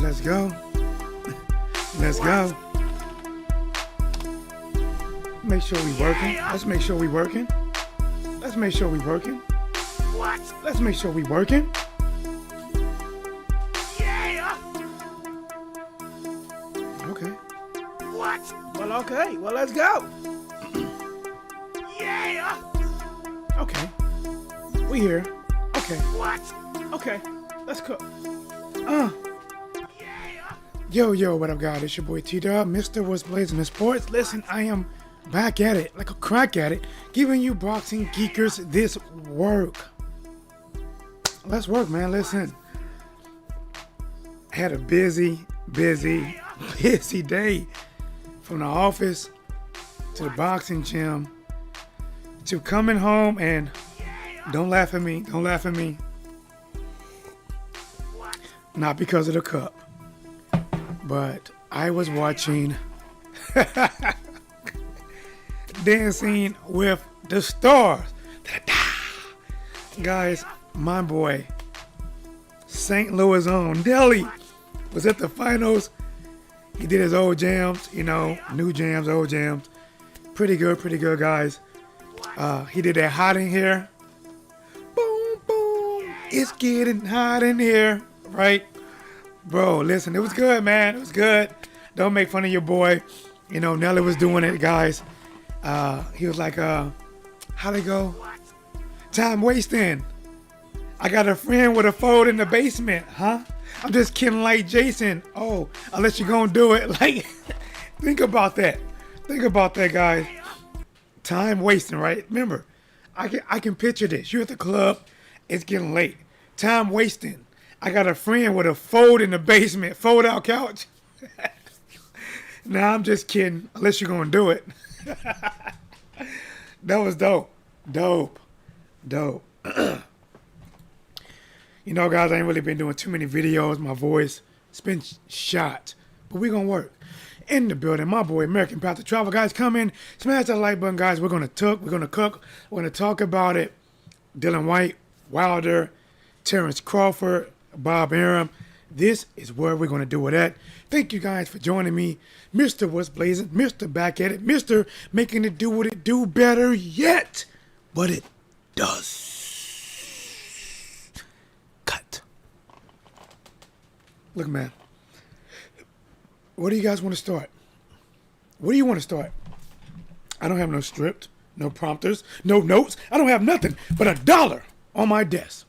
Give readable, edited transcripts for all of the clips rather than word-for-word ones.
Let's go. Let's go. Make sure we working. Let's make sure we working. Let's make sure we working. What? Let's make sure we working. Yeah. Okay. What? Well, okay. Well, let's go. Yeah. Okay. We here. Okay. What? Okay. Let's cook. Yeah. Yo, what up, guys? It's your boy T-Dub, Mr. What's Blazing in Sports. Listen, I am back at it, like a crack at it, giving you boxing geekers this work. Let's work, man. Listen, I had a busy day from the office to the boxing gym to coming home and don't laugh at me. Not because of the cup, but I was watching Dancing with the Stars. Guys, my boy, St. Louis' own Dilly was at the finals. He did his old jams, new jams, old jams. Pretty good, guys. He did that hot in here. Boom, boom. It's getting hot in here. Right? Bro, listen, it was good, man. It was good. Don't make fun of your boy. Nelly was doing it, guys. He was like, how'd it go? Time wasting. I got a friend with a fold in the basement, huh? I'm just kidding like Jason. Oh, unless you're gonna do it. Like, think about that. Think about that, guys. Time wasting, right? Remember, I can picture this. You're at the club. It's getting late. Time wasting. I got a friend with a fold in the basement, fold out couch. Nah, I'm just kidding. Unless you're gonna do it. That was dope. Dope. Guys, I ain't really been doing too many videos. My voice, it's been shot. But we gonna work. In the building, my boy, American Path to Travel. Guys, come in. Smash that like button, guys. We're gonna cook. We're gonna talk about it. Dillian Whyte, Wilder, Terence Crawford, Bob Arums. This is where we're going to do it at. Thank you guys for joining me. Mr. What's Blazing, Mr. Back at It, Mr. Making it do what it do better yet. But it does. Cut. Look, man. Where do you guys want to start? Where do you want to start? I don't have no script, no prompters, no notes. I don't have nothing but $1 on my desk.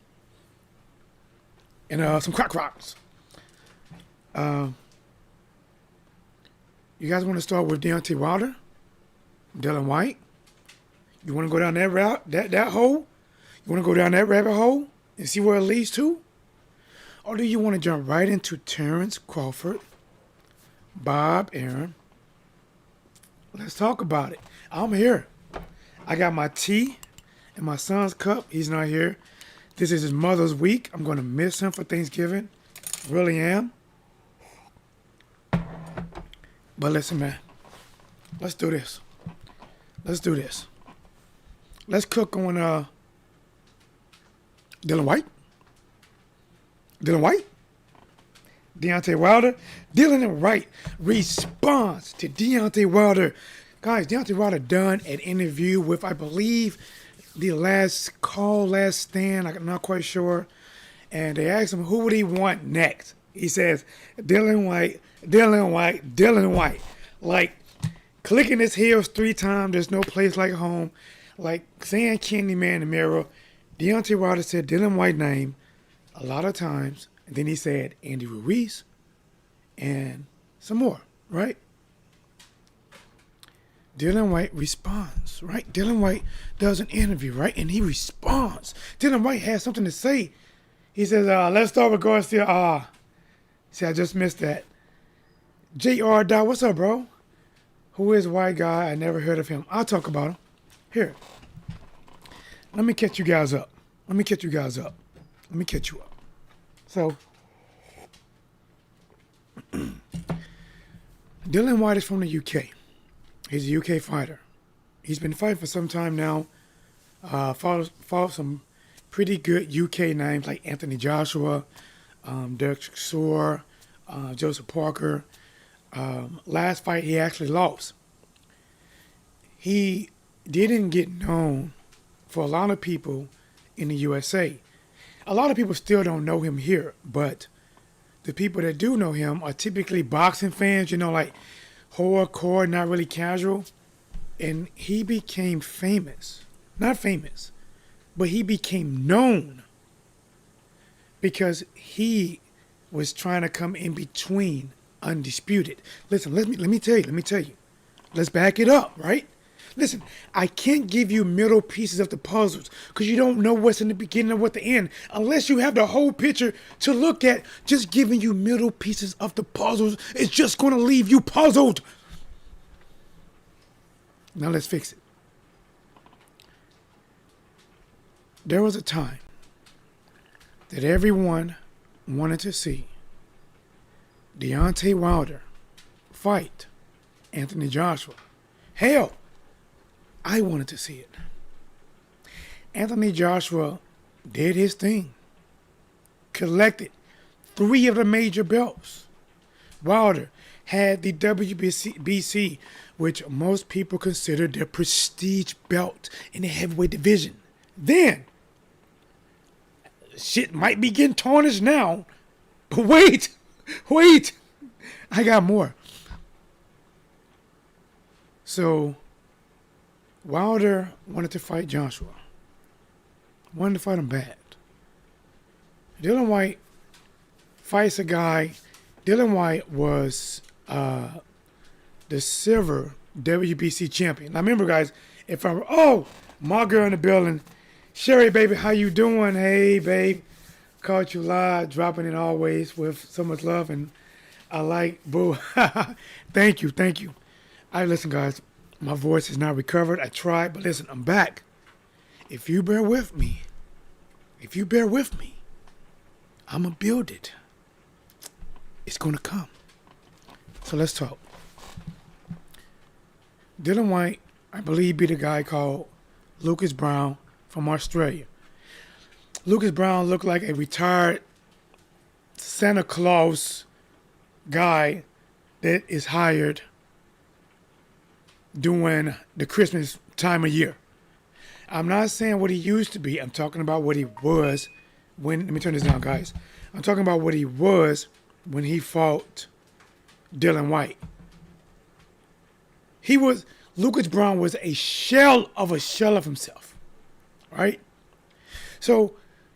And some crack rocks. You guys want to start with Deontay Wilder? Dillian Whyte? You want to go down that route, that hole? You want to go down that rabbit hole and see where it leads to? Or do you want to jump right into Terence Crawford, Bob Arums? Let's talk about it. I'm here. I got my tea and my son's cup. He's not here. This is his mother's week. I'm going to miss him for Thanksgiving. Really am. But listen, man. Let's do this. Let's cook on Dillian Whyte. Deontay Wilder. Dillian Whyte responds to Deontay Wilder. Guys, Deontay Wilder done an interview with, I believe, the last stand. I'm not quite sure. And they asked him, who would he want next? He says, Dillian Whyte. Like, clicking his heels 3 times, there's no place like home. Like, saying Candyman in the mirror. Deontay Wilder said Dillian Whyte's name a lot of times. And then he said Andy Ruiz and some more, right? Dillian Whyte responds, right? Dillian Whyte does an interview, right? And he responds. Dillian Whyte has something to say. He says, let's start with Garcia. See, I just missed that. J.R. Dow, what's up, bro? Who is white guy? I never heard of him. I'll talk about him. Here. Let me catch you guys up. So, Dillian Whyte is from the UK. He's a UK fighter. He's been fighting for some time now. Fought some pretty good UK names like Anthony Joshua, Derek Chisora, Joseph Parker. Last fight he actually lost. He didn't get known for a lot of people in the USA. A lot of people still don't know him here, but the people that do know him are typically boxing fans, like hardcore, not really casual. And he became famous. Not famous, but he became known because he was trying to come in between undisputed. Listen, let me tell you. Let's back it up, right? Listen, I can't give you middle pieces of the puzzles because you don't know what's in the beginning and what the end unless you have the whole picture to look at. Just giving you middle pieces of the puzzles is just going to leave you puzzled. Now let's fix it. There was a time that everyone wanted to see Deontay Wilder fight Anthony Joshua. Hell, I wanted to see it. Anthony Joshua did his thing. Collected 3 of the major belts. Wilder had the WBC, which most people consider the prestige belt in the heavyweight division. Then, shit might be getting tarnished now. But wait, I got more. So, Wilder wanted to fight Joshua. Wanted to fight him bad. Dillian Whyte fights a guy. Dillian Whyte was the silver WBC champion. Now remember, guys, my girl in the building, Sherry, baby, how you doing? Hey, babe, caught you live, dropping it always with so much love, and I like, boo. Thank you. All right, listen, guys. My voice is not recovered. I tried, but listen, I'm back. If you bear with me, I'm going to build it. It's going to come. So let's talk. Dillian Whyte, I believe, beat a guy called Lucas Brown from Australia. Lucas Brown looked like a retired Santa Claus guy that is hired during the Christmas time of year. I'm not saying what he used to be. I'm talking about what he was when, let me turn this down, guys. I'm talking about what he was when he fought Dillian Whyte. Lucas Brown was a shell of himself, right? So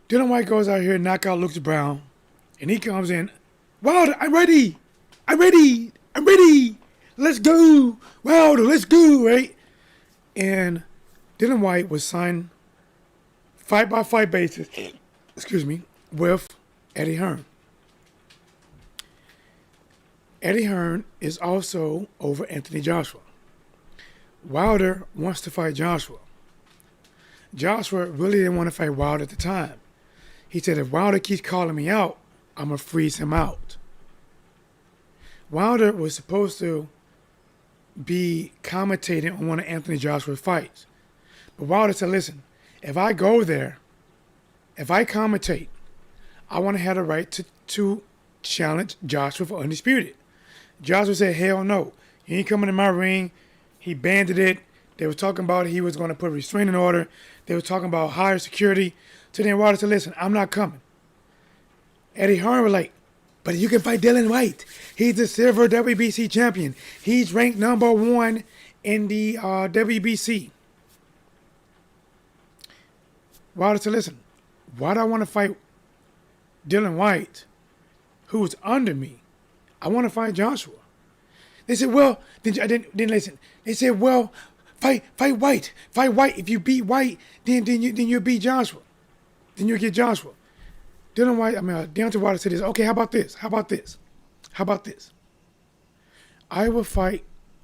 Dillian Whyte goes out here and knock out Lucas Brown, and he comes in, Wilder, I'm ready. Let's go. Wilder, let's go, right? And Dillian Whyte was signed fight-by-fight basis, with Eddie Hearn. Eddie Hearn is also over Anthony Joshua. Wilder wants to fight Joshua. Joshua really didn't want to fight Wilder at the time. He said, if Wilder keeps calling me out, I'm going to freeze him out. Wilder was supposed to be commentating on one of Anthony Joshua's fights. But Wilder said, listen, if I go there, if I commentate, I want to have the right to challenge Joshua for undisputed. Joshua said, hell no. He ain't coming to my ring. He banded it. They were talking about he was going to put a restraining order. They were talking about higher security. So then Wilder said, listen, I'm not coming. Eddie Hearn was like, but you can fight Dillian Whyte. He's the silver WBC champion. He's ranked number 1 in the WBC. Wilder said, listen, why do I want to fight Dillian Whyte, who's under me? I want to fight Joshua. They said, well, then listen. They said, well, fight Whyte. Fight Whyte. If you beat Whyte, then you'll beat Joshua. Then you'll get Joshua. Deontay Wilder said this. Okay, how about this? I will fight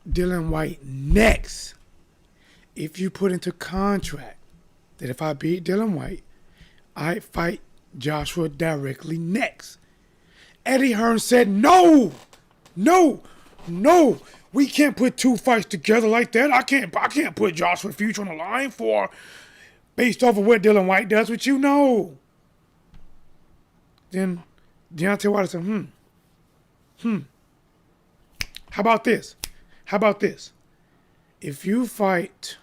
Dillian Whyte next if you put into contract that if I beat Dillian Whyte, I fight Joshua directly next. Eddie Hearn said, no. We can't put 2 fights together like that. I can't put Joshua's future on the line based off of what Dillian Whyte does with you. No. Then Deontay Wilder said, How about this? How about this? If you fight,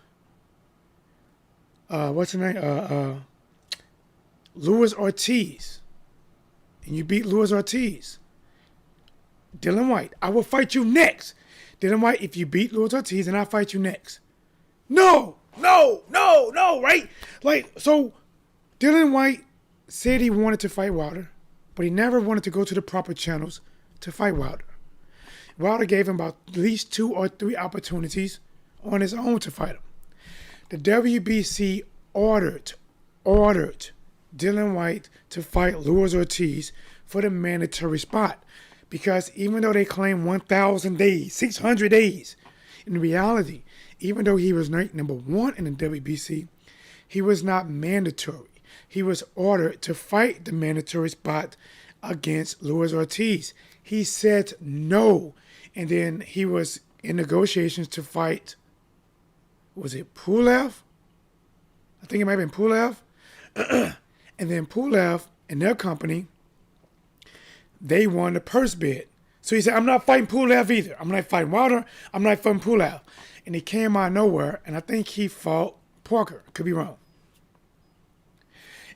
what's the name? Luis Ortiz, and you beat Luis Ortiz, Dillian Whyte, I will fight you next. Dillian Whyte, if you beat Luis Ortiz, then I'll fight you next. No, right? Like, so Dillian Whyte said he wanted to fight Wilder, but he never wanted to go to the proper channels to fight Wilder. Wilder gave him about at least 2 or 3 opportunities on his own to fight him. The WBC ordered Dillian Whyte to fight Luis Ortiz for the mandatory spot, because even though they claim 1,000 days, 600 days, in reality, even though he was ranked number 1 in the WBC, he was not mandatory. He was ordered to fight the mandatory spot against Luis Ortiz. He said no, and then he was in negotiations to fight, was it Pulev? I think it might have been Pulev. And then Pulev and their company, they won the purse bid. So he said, I'm not fighting Pulev either. I'm not fighting Wilder. I'm not fighting Pulev. And he came out of nowhere, and I think he fought Parker. Could be wrong.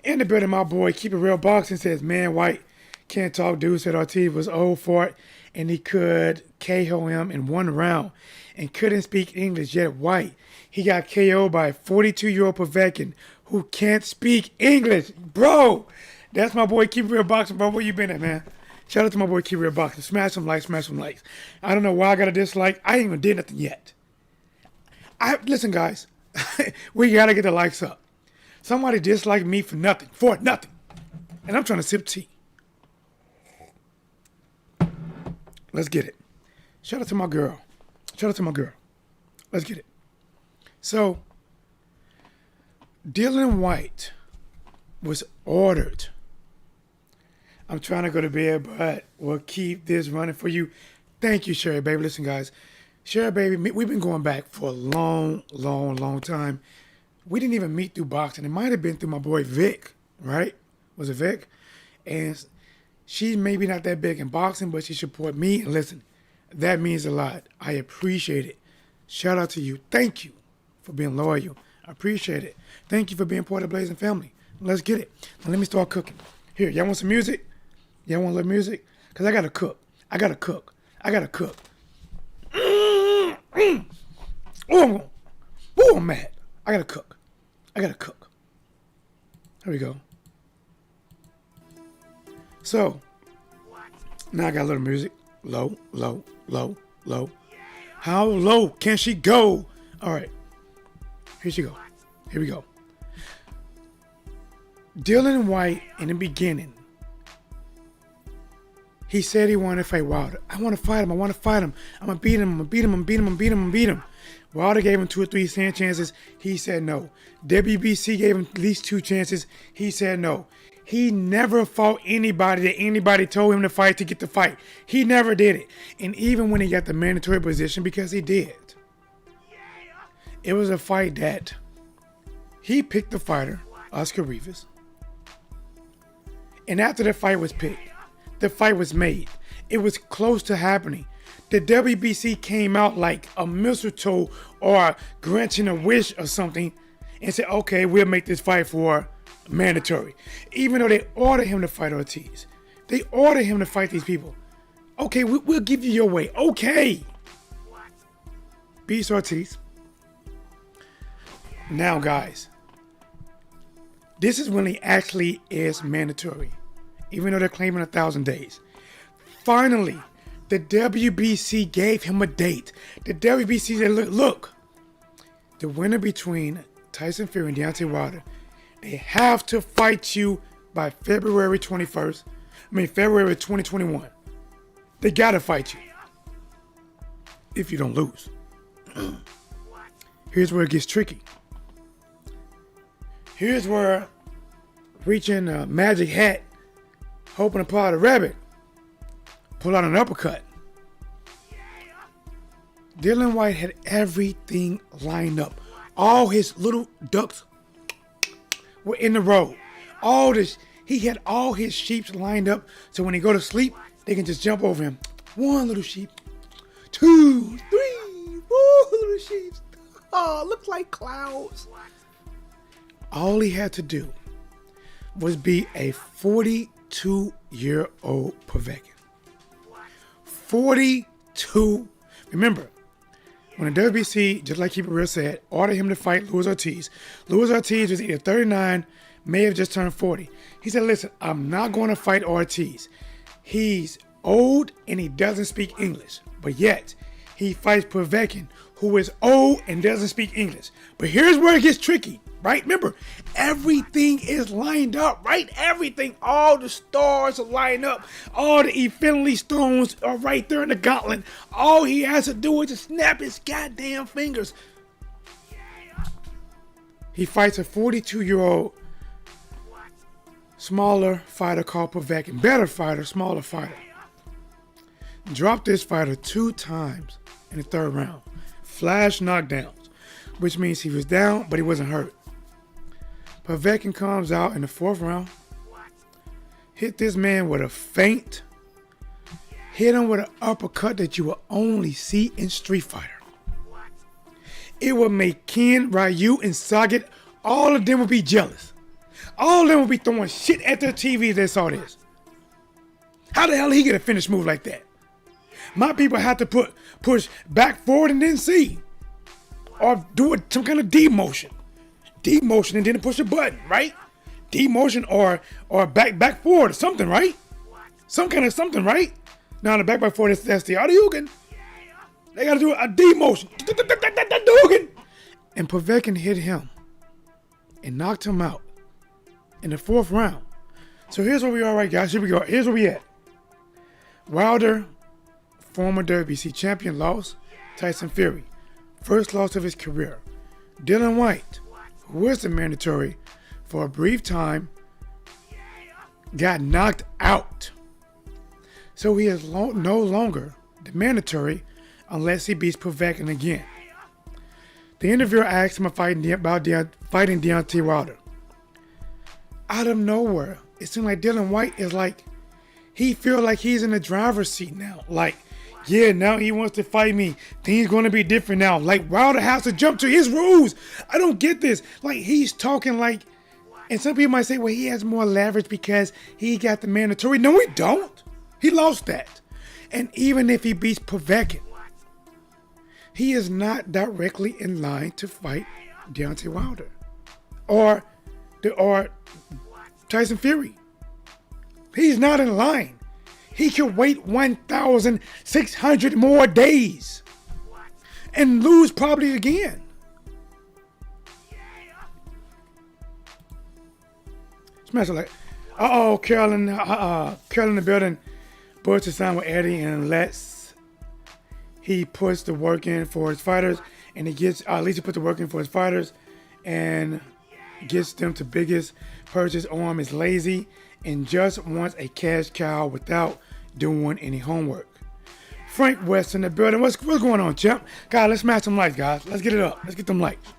In the building, my boy, Keep It Real Boxing says, man, White can't talk. Dude said Ortiz was old for it, and he could KO him in 1 round and couldn't speak English. Yet White, he got KO'd by a 42-year-old Povetkin who can't speak English. Bro, that's my boy, Keep It Real Boxing, bro. Where you been at, man? Shout out to my boy, Keep It Real Boxing. Smash some likes, smash some likes. I don't know why I got a dislike. I ain't even did nothing yet. Listen, guys, we got to get the likes up. Somebody disliked me for nothing. And I'm trying to sip tea. Let's get it. Shout out to my girl. Let's get it. So, Dillian Whyte was ordered. I'm trying to go to bed, but we'll keep this running for you. Thank you, Sherry Baby. Listen, guys. Sherry Baby, we've been going back for a long time. We didn't even meet through boxing. It might have been through my boy Vic, right? Was it Vic? And she's maybe not that big in boxing, but she support me. And listen, that means a lot. I appreciate it. Shout out to you. Thank you for being loyal. I appreciate it. Thank you for being part of the Blazing family. Let's get it. Now let me start cooking. Here, y'all want some music? Y'all want a little music? Because I got to cook. Oh, I'm mad. I gotta cook. Here we go. So, now I got a little music. Low. How low can she go? All right. Here we go. Dillian Whyte, in the beginning, he said he wanted to fight Wilder. I want to fight him. I'm going to beat him. Wilder gave him 2 or 3 chances. He said no. WBC gave him at least 2 chances. He said no. He never fought anybody that anybody told him to fight to get the fight. He never did it. And even when he got the mandatory position, because he did, it was a fight that he picked the fighter, Oscar Rivas. And after the fight was picked, the fight was made. It was close to happening. The WBC came out like a mistletoe or granting a wish or something and said, okay, we'll make this fight for mandatory. Even though they ordered him to fight Ortiz. They ordered him to fight these people. Okay, we'll give you your way. Okay. Beats Ortiz. Now, guys, this is when he actually is mandatory. Even though they're claiming 1,000 days. Finally, the WBC gave him a date. The WBC said, look, the winner between Tyson Fury and Deontay Wilder, they have to fight you by February 2021. They got to fight you. If you don't lose. Here's where it gets tricky. Here's where reaching a magic hat, hoping to pull out a rabbit, pull out an uppercut. Dillian Whyte had everything lined up. All his little ducks were in the row. He had all his sheeps lined up, so when he go to sleep, they can just jump over him. One little sheep. 2, 3, 4 little sheep. Oh, look like clouds. All he had to do was be a 42-year-old Povetkin. 42. Remember, when the WBC, just like Keep It Real said, ordered him to fight Luis Ortiz. Luis Ortiz was either 39, may have just turned 40. He said, listen, I'm not going to fight Ortiz. He's old and he doesn't speak English. But yet, he fights Povetkin, who is old and doesn't speak English. But here's where it gets tricky, right? Remember, everything is lined up, right? Everything, all the stars are lined up. All the infinity stones are right there in the gauntlet. All he has to do is just snap his goddamn fingers. He fights a 42-year-old smaller fighter called Povetkin. Better fighter, smaller fighter. Dropped this fighter 2 times in the 3rd round. Flash knockdowns, which means he was down, but he wasn't hurt. Povetkin comes out in the 4th round, hit this man with a feint, hit him with an uppercut that you will only see in Street Fighter. It would make Ken, Ryu, and Sagat, all of them would be jealous. All of them would be throwing shit at their TV if they saw this. How the hell he get a finish move like that? My people have to push back forward and then C. Or do it some kind of D motion. D motion and then push a button, right? D motion or back forward or something, right? Some kind of something, right? Now the back forward, that's the Hadouken. They gotta do a D motion. And Povetkin hit him and knocked him out in the 4th round. So here's where we are, right, guys? Here we go. Here's where we at. Wilder, former WBC champion, lost. Tyson Fury, first loss of his career. Dillian Whyte, who was the mandatory for a brief time, got knocked out. So he is no longer the mandatory unless he beats Povetkin again. The interviewer asked him about fighting Deontay Wilder. Out of nowhere, it seemed like Dillian Whyte is like, he feels like he's in the driver's seat now. Like, yeah, now he wants to fight me. Things going to be different now. Like, Wilder has to jump to his rules. I don't get this. Like, he's talking like, and some people might say, well, he has more leverage because he got the mandatory. No, he don't. He lost that. And even if he beats Povetkin, he is not directly in line to fight Deontay Wilder or Tyson Fury. He's not in line. He could wait 1,600 more days and lose probably again. Smash it like, Carolyn in the building. Bush to sign with Eddie and lets he puts the work in for his fighters, and he gets at least he puts the work in for his fighters and gets them to biggest purchase. Arum is lazy and just wants a cash cow without doing any homework. Frank West in the building. What's going on, champ? God, let's smash some lights, guys. Let's get it up. Let's get them lights.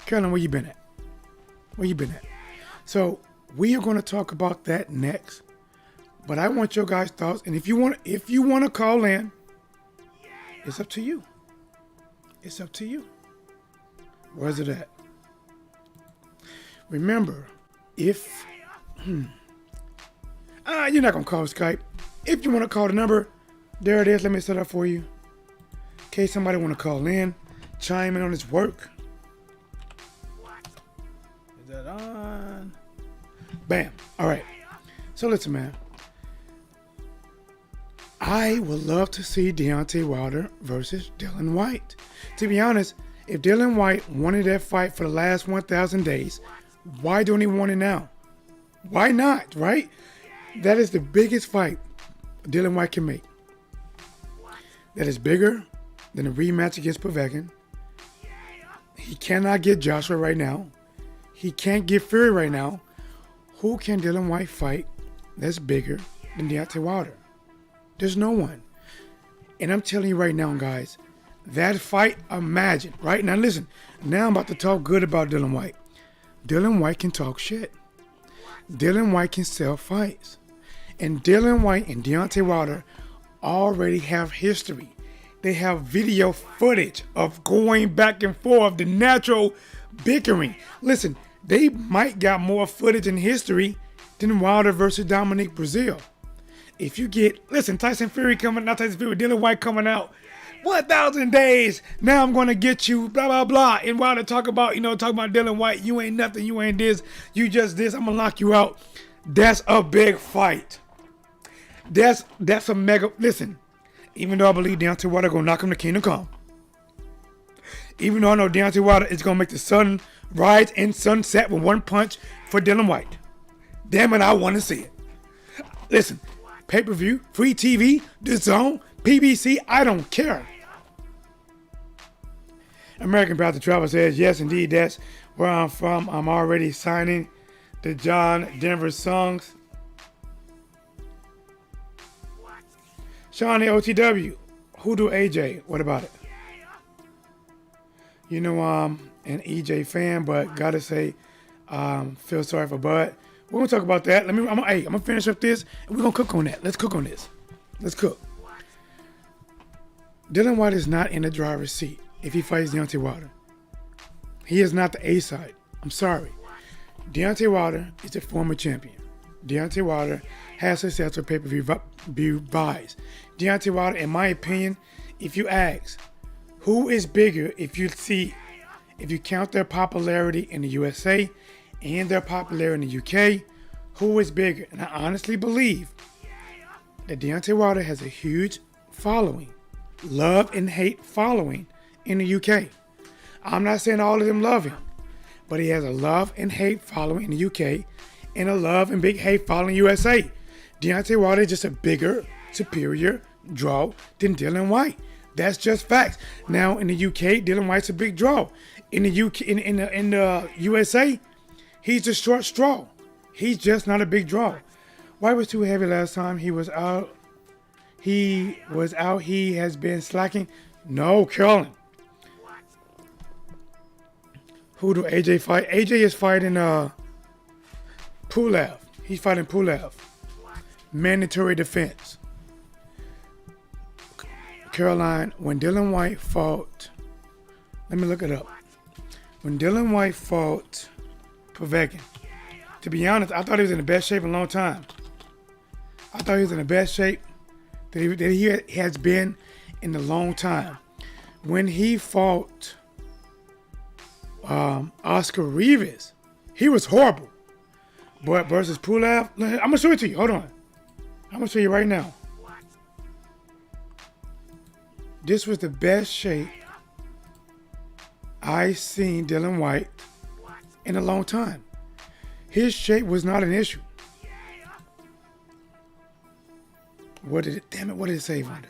Carolyn, where you been at? Where you been at? So we are going to talk about that next. But I want your guys' thoughts, and if you want to call in, it's up to you. It's up to you. Where's it at? Remember, if you're not gonna call Skype, if you want to call the number, there it is. Let me set up for you. In case somebody want to call in, chime in on his work. Is that on? Bam. All right. So listen, man. I would love to see Deontay Wilder versus Dillian Whyte. To be honest, if Dillian Whyte wanted that fight for the last 1,000 days, why don't he want it now? Why not, right? That is the biggest fight Dillian Whyte can make. That is bigger than a rematch against Povetkin. He cannot get Joshua right now. He can't get Fury right now. Who can Dillian Whyte fight that's bigger than Deontay Wilder? There's no one. And I'm telling you right now, guys, that fight, imagine. Right now, listen. Now I'm about to talk good about Dillian Whyte. Dillian Whyte can talk shit. Dillian Whyte can sell fights. And Dillian Whyte and Deontay Wilder already have history. They have video footage of going back and forth, the natural bickering. Listen, they might got more footage in history than Wilder versus Dominic Breazeale. If you get, listen, Tyson Fury coming, not Tyson Fury, Dillian Whyte coming out, 1,000 days, now I'm going to get you, blah, blah, blah. And Wilder talk about Dillian Whyte, you ain't nothing, you ain't this, you just this, I'm going to knock you out. That's a big fight. That's a mega, listen, even though I believe Deontay Wilder going to knock him to Kingdom Come. Even though I know Deontay Wilder is going to make the sun rise and sunset with one punch for Dillian Whyte. Damn it, I want to see it. Listen, pay-per-view, free TV, The Zone, PBC, I don't care. American Pastor Travel says, yes, indeed, that's where I'm from. I'm already signing the John Denver songs. Shawnee OTW, who do AJ? What about it? You know, I'm an EJ fan, but gotta say, feel sorry for Bud. We're gonna talk about that. I'm gonna finish up this, and we're gonna cook on that. Let's cook on this. Let's cook. Dillian Whyte is not in the driver's seat if he fights Deontay Wilder. He is not the A side. I'm sorry. Deontay Wilder is a former champion. Deontay Wilder has success with pay-per-view buys. Deontay Wilder, in my opinion, if you ask, who is bigger if you count their popularity in the USA and their popularity in the UK, who is bigger? And I honestly believe that Deontay Wilder has a huge following, love and hate following in the UK. I'm not saying all of them love him, but he has a love and hate following in the UK and a love and big hate following in the USA. Deontay Wilder is just a bigger, superior draw than Dillian Whyte. That's just facts. Now in the UK, Dillian Whyte's a big draw. In the UK, in the USA, he's the short straw. He's just not a big draw. Whyte was too heavy last time. He was out. He has been slacking. No, Carolyn. Who do AJ fight? AJ is fighting Pulev. He's fighting Pulev. Mandatory defense. Caroline, when Dillian Whyte fought, let me look it up. When Dillian Whyte fought Povetkin, to be honest, I thought he was in the best shape in a long time. I thought he was in the best shape that he has been in a long time. When he fought Oscar Rivas, he was horrible. But versus Pulev, I'm going to show it to you. Hold on. I'm going to show you right now. This was the best shape I seen Dillian Whyte in a long time. His shape was not an issue. What did it say, Wonder?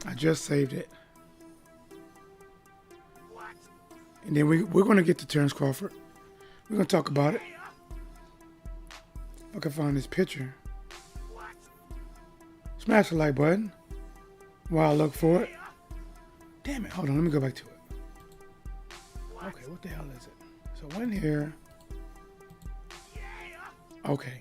I just saved it. And then we're going to get to Terence Crawford. We're going to talk about it. If I can find this picture. Smash the like button while I look for it. Damn it. Hold on. Let me go back to it. Okay, what the hell is it? So in here. Okay.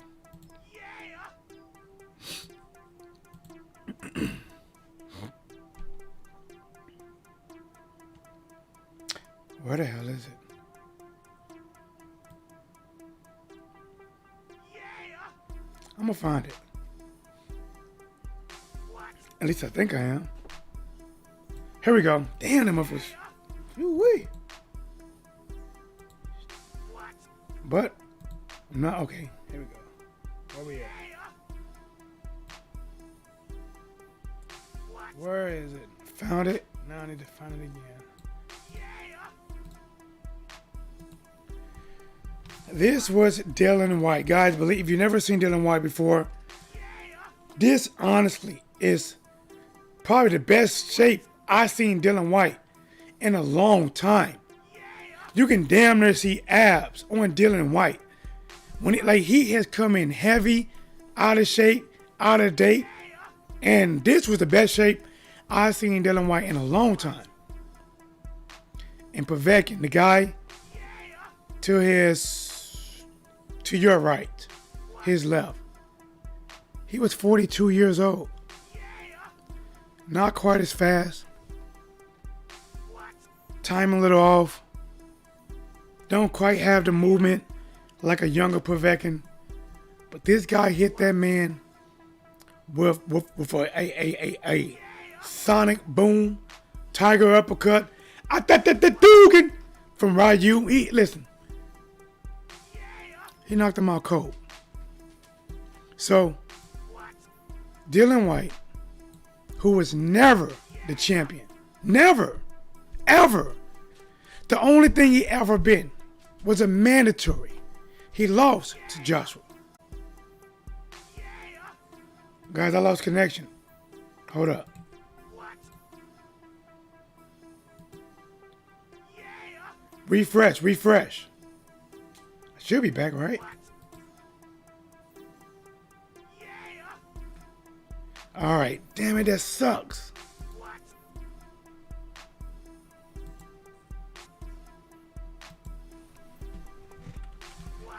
Where the hell is it? I'm gonna find it. At least I think I am. Here we go. Damn, them motherfuckers. Ooh-wee. But, I'm not, okay. Here we go. Where we at? Where is it? Found it. Now I need to find it again. This was Dillian Whyte. Guys, believe if you've never seen Dillian Whyte before, this honestly is probably the best shape I've seen Dillian Whyte in a long time. You can damn near see abs on Dillian Whyte. He has come in heavy, out of shape, out of date, and this was the best shape I've seen Dillian Whyte in a long time. And Povetkin, the guy to your right, his left. He was 42 years old. Not quite as fast. Time a little off. Don't quite have the movement like a younger Povetkin. But this guy hit that man with a sonic boom, tiger uppercut. From Ryu. Listen. He knocked him out cold. So, Dillian Whyte, who was never the champion, never, ever, the only thing he ever been was a mandatory. He lost to Joshua. Guys, I lost connection. Hold up. Refresh. I should be back, right? All right. Damn it, that sucks.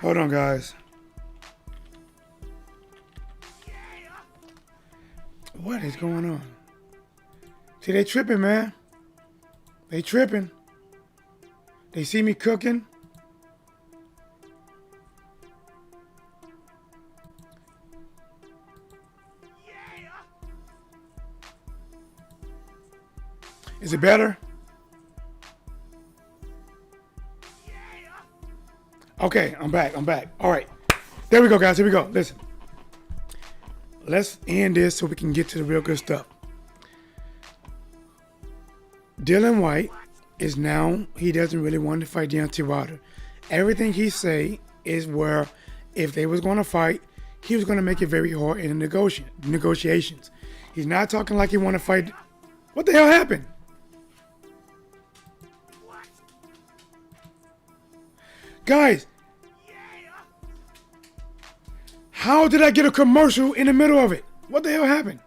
Hold on, guys. What is going on? See, they tripping, man. They tripping. They see me cooking. Is it better? Okay, I'm back. All right. There we go, guys. Here we go. Listen. Let's end this so we can get to the real good stuff. Dillian Whyte is now, he doesn't really want to fight Deontay Wilder. Everything he say is where if they was going to fight, he was going to make it very hard in the negotiations. He's not talking like he want to fight. What the hell happened? Guys, how did I get a commercial in the middle of it? What the hell happened?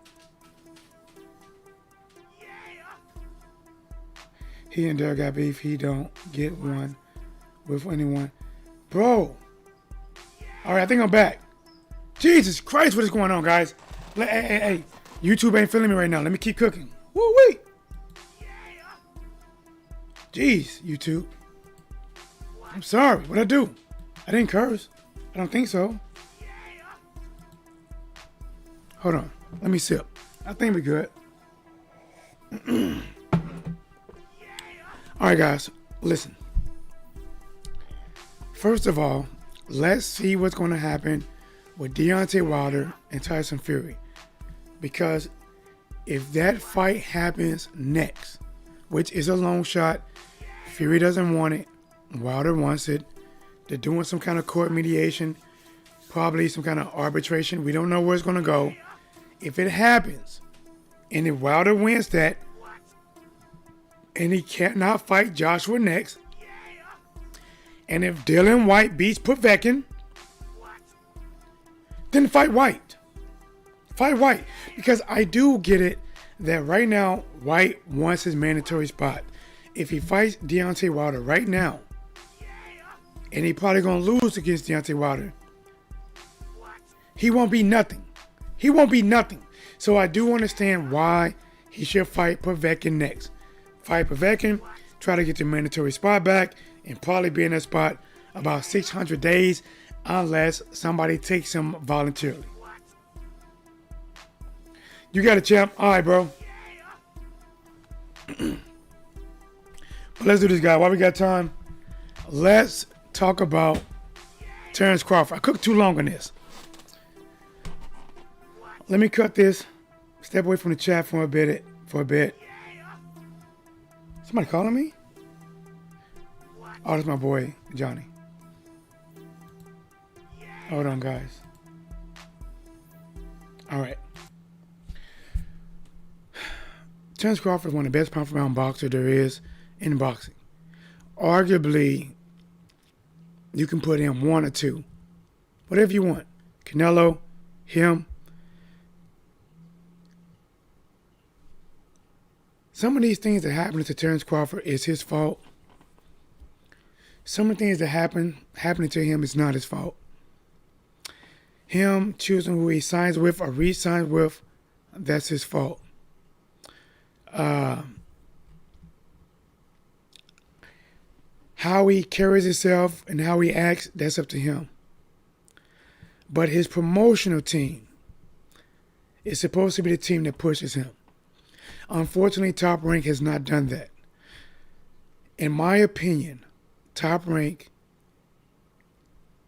He and Derek got beef. He don't get one with anyone. Bro. All right, I think I'm back. Jesus Christ, what is going on, guys? Hey. YouTube ain't feeling me right now. Let me keep cooking. Woo-wee. Jeez, YouTube. I'm sorry. What'd I do? I didn't curse. I don't think so. Hold on. Let me sip. I think we're good. All right, guys. Listen. First of all, let's see what's going to happen with Deontay Wilder and Tyson Fury. Because if that fight happens next, which is a long shot, Fury doesn't want it. Wilder wants it. They're doing some kind of court mediation, probably some kind of arbitration. We don't know where it's going to go. If it happens, and if Wilder wins that, and he cannot fight Joshua next, and if Dillian Whyte beats Povetkin, then fight Whyte. Fight Whyte. Because I do get it that right now, Whyte wants his mandatory spot. If he fights Deontay Wilder right now, and he probably going to lose against Deontay Wilder, he won't be nothing. He won't be nothing. So I do understand why he should fight Povetkin next. Fight Povetkin, try to get the mandatory spot back, and probably be in that spot about 600 days unless somebody takes him voluntarily. You got it, champ. All right, bro. But let's do this, guy. While we got time, let's talk about Terence Crawford. I cooked too long on this. Let me cut this. Step away from the chat for a bit. Somebody calling me? Oh, that's my boy, Johnny. Hold on, guys. All right. Terence Crawford is one of the best pound-for-pound boxers there is in boxing. Arguably, you can put in one or two. Whatever you want. Canelo, him. Some of these things that happened to Terence Crawford is his fault. Some of the things that happening to him is not his fault. him choosing who he signs with or re-signs with, that's his fault. How he carries himself and how he acts, that's up to him. But his promotional team is supposed to be the team that pushes him. Unfortunately, Top Rank has not done that. In my opinion, Top Rank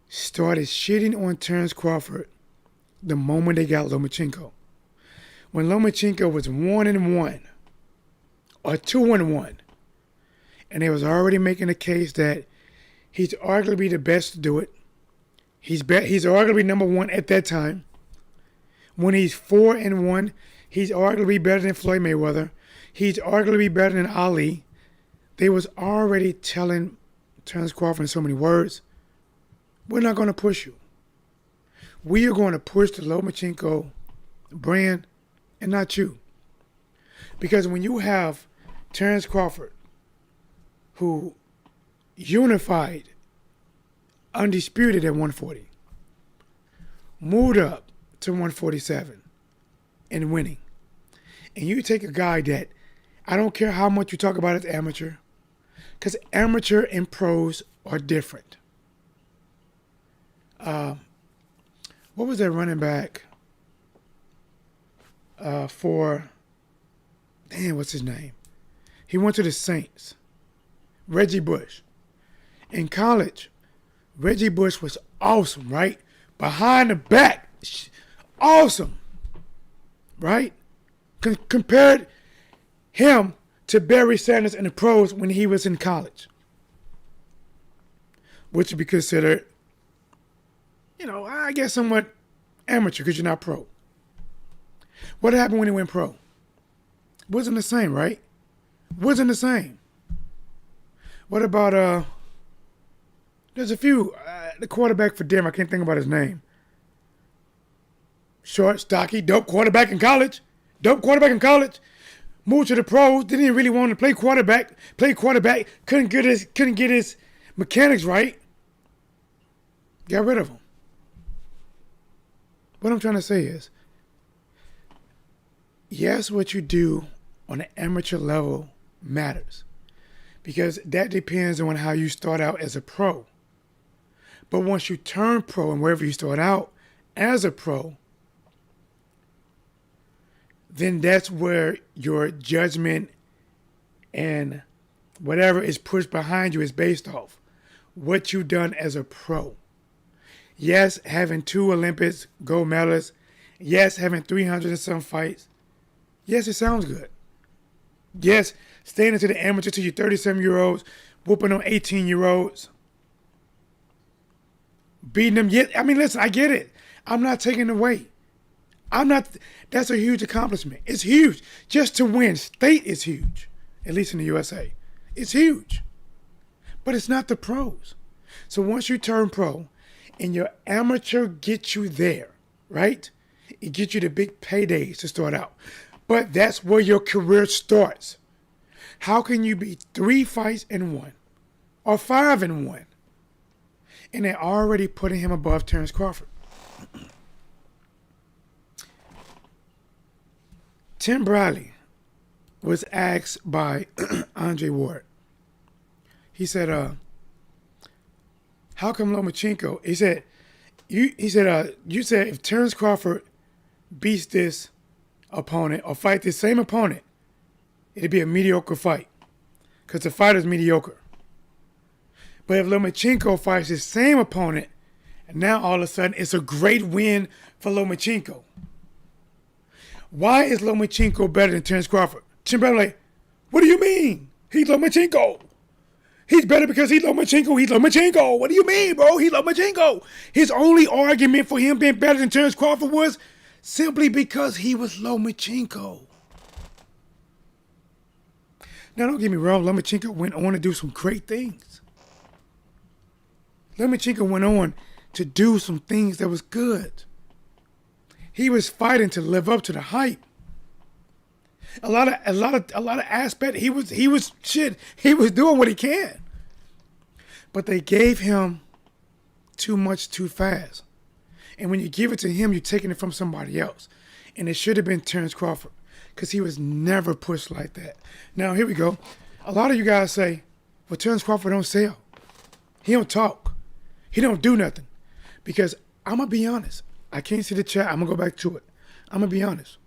started shitting on Terence Crawford the moment they got Lomachenko. When Lomachenko was 1-1 or 2-1, and they was already making a case that he's arguably the best to do it. He's arguably number one at that time. When he's 4-1, he's arguably better than Floyd Mayweather. He's arguably better than Ali. They was already telling Terence Crawford in so many words, we're not going to push you. We are going to push the Lomachenko brand and not you. Because when you have Terence Crawford, who unified, undisputed at 140, moved up to 147 and winning. And you take a guy that, I don't care how much you talk about as amateur, because amateur and pros are different. What was that running back for, what's his name? He went to the Saints. Reggie Bush. In college, Reggie Bush was awesome, right? Behind the back, awesome, right? Compared him to Barry Sanders in the pros when he was in college, which would be considered, I guess somewhat amateur because you're not pro. What happened when he went pro? Wasn't the same, right? Wasn't the same. What about, there's a few, the quarterback for Denver, I can't think about his name. Short, stocky, dope quarterback in college. Moved to the pros, didn't even really want to play quarterback, couldn't get his mechanics right. Got rid of him. What I'm trying to say is, yes, what you do on an amateur level matters. Because that depends on how you start out as a pro. But once you turn pro and wherever you start out as a pro, then that's where your judgment and whatever is pushed behind you is based off what you've done as a pro. Yes, having 2 Olympics gold medalists. Yes, having 300 and some fights. Yes, it sounds good. Yes, staying into the amateur till you're 37-year-olds, whooping on 18-year-olds. Beating them. Listen, I get it. I'm not taking it away. That's a huge accomplishment. It's huge. Just to win state is huge, at least in the USA. It's huge. But it's not the pros. So once you turn pro and your amateur gets you there, right? It gets you the big paydays to start out. But that's where your career starts. How can you be 3 fights in 1 or 5 in 1? And they're already putting him above Terence Crawford. Tim Bradley was asked by Andre Ward. He said, how come Lomachenko? He said, you said if Terence Crawford beats this opponent or fight this same opponent, it'd be a mediocre fight because the fighter's mediocre. But if Lomachenko fights the same opponent, and now all of a sudden it's a great win for Lomachenko. Why is Lomachenko better than Terence Crawford? Tim Bradley, like, what do you mean? He's Lomachenko. He's better because he's Lomachenko. He's Lomachenko. What do you mean, bro? He's Lomachenko. His only argument for him being better than Terence Crawford was simply because he was Lomachenko. Now, don't get me wrong. Lomachenko went on to do some great things. Lomachenko went on to do some things that was good. He was fighting to live up to the hype. A lot of aspect. He was doing what he can. But they gave him too much too fast. And when you give it to him, you're taking it from somebody else. And it should have been Terence Crawford because he was never pushed like that. Now, here we go. A lot of you guys say, well, Terence Crawford don't sell. He don't talk. He don't do nothing. Because I'm going to be honest. I can't see the chat. I'm going to go back to it. I'm going to be honest.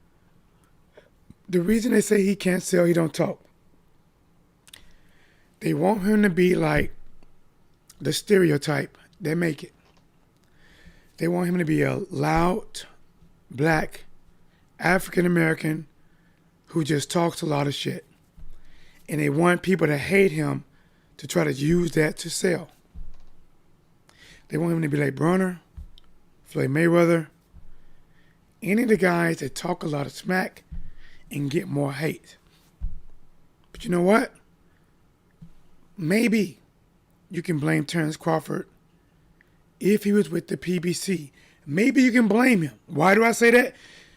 The reason they say he can't sell, he don't talk. They want him to be like the stereotype. They make it. They want him to be a loud, black, African-American who just talks a lot of shit. And they want people to hate him to try to use that to sell. They want him to be like Bronner, Floyd Mayweather, any of the guys that talk a lot of smack and get more hate. But you know what? Maybe you can blame Terence Crawford if he was with the PBC. Maybe you can blame him. Why do I say that?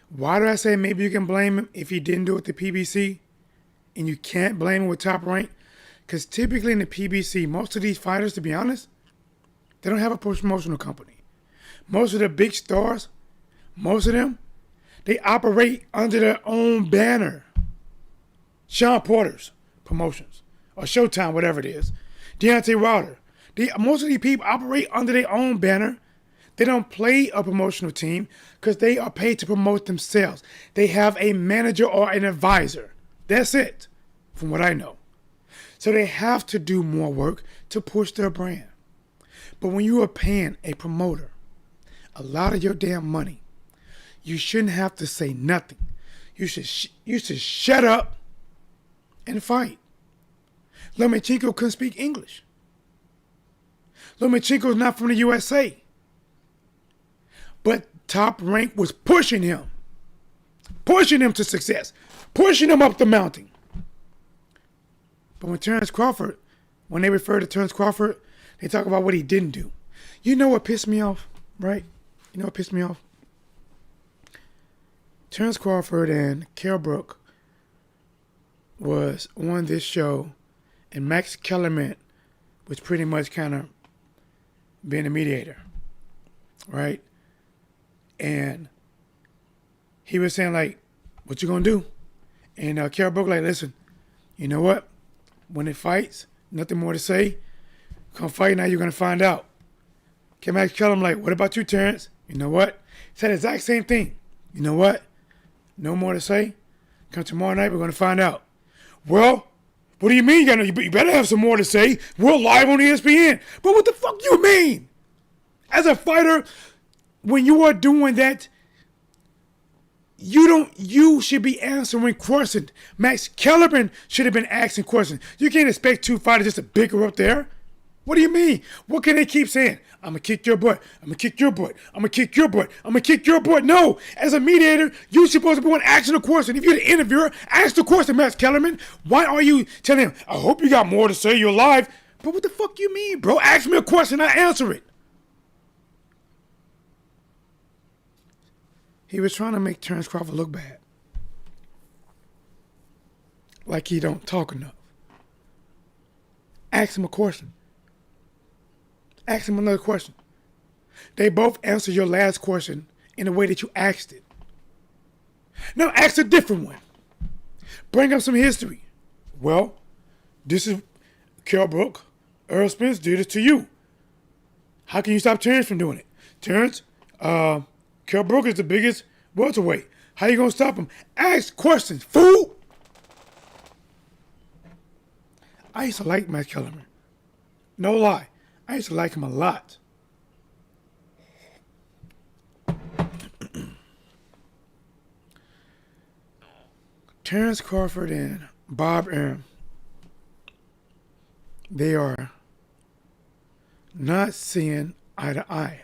Why do I say maybe you can blame him if he didn't do it with the PBC? And you can't blame him with Top Rank? Because typically in the PBC, most of these fighters, to be honest, they don't have a promotional company. Most of the big stars, most of them, they operate under their own banner. Sean Porter's promotions, or Showtime, whatever it is. Deontay Wilder. Most of these people operate under their own banner. They don't play a promotional team because they are paid to promote themselves. They have a manager or an advisor. That's it, from what I know. So they have to do more work to push their brand. But when you are paying a promoter a lot of your damn money, you shouldn't have to say nothing. You should shut up and fight. Lomachenko couldn't speak English. Lomachenko's not from the USA. But Top Rank was pushing him to success, pushing him up the mountain. But when they refer to Terence Crawford, they talk about what he didn't do. You know what pissed me off, right? You know what pissed me off? Terence Crawford and Kell Brook was on this show, and Max Kellerman was pretty much kind of being a mediator, right? And he was saying, like, what you gonna do? And Kell Brook like, listen, you know what? When it fights, nothing more to say. Come fight now, you're gonna find out. Came back to Kellerman like, what about you, Terence? You know what? Said the exact same thing. You know what? No more to say. Come tomorrow night, we're gonna find out. Well, what do you mean? You better have some more to say. We're live on ESPN. But what the fuck you mean? As a fighter, when you are doing that, you should be answering questions. Max Kellerman should have been asking questions. You can't expect two fighters just to bicker up there. What do you mean? What can they keep saying? I'm going to kick your butt. I'm going to kick your butt. I'm going to kick your butt. I'm going to kick your butt. No. As a mediator, you're supposed to be one asking a question. If you're the interviewer, ask the question, Max Kellerman. Why are you telling him, I hope you got more to say, you're live? But what the fuck you mean, bro? Ask me a question, I answer it. He was trying to make Terence Crawford look bad. Like he don't talk enough. Ask him a question. Ask him another question. They both answer your last question in the way that you asked it. Now ask a different one. Bring up some history. Well, this is Kell Brook. Earl Spence did it to you. How can you stop Terence from doing it? Terence, Kell Brook is the biggest welterweight. How you gonna stop him? Ask questions, fool! I used to like Max Kellerman. No lie. I used to like him a lot. Terence Crawford and Bob Arums, they are not seeing eye to eye.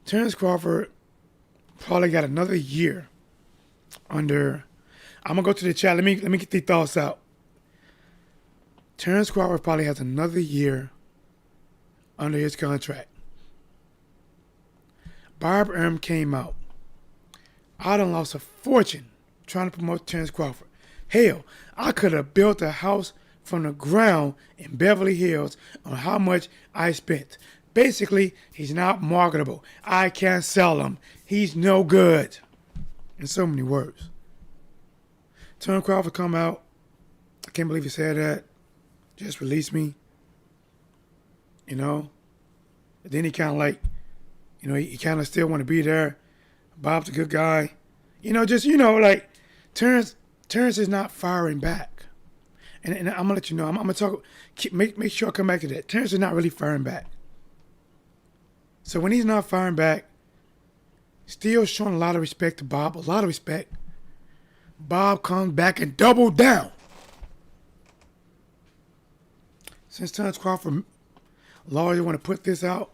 Terence Crawford probably got another year under. I'm gonna go to the chat. Let me get these thoughts out. Terence Crawford probably has another year under his contract. Bob Arums came out. I done lost a fortune trying to promote Terence Crawford. Hell, I could have built a house from the ground in Beverly Hills on how much I spent. Basically, he's not marketable. I can't sell him. He's no good. In so many words. Terence Crawford come out. I can't believe he said that. Just release me. You know. But then he kind of like, you know, he kind of still want to be there. Bob's a good guy. You know, just, you know, like, Terence is not firing back. And I'm going to let you know, I'm going to talk, make sure I come back to that. Terence is not really firing back. So when he's not firing back, still showing a lot of respect to Bob, a lot of respect, Bob comes back and double down. Since Terence Crawford lawyers want to put this out,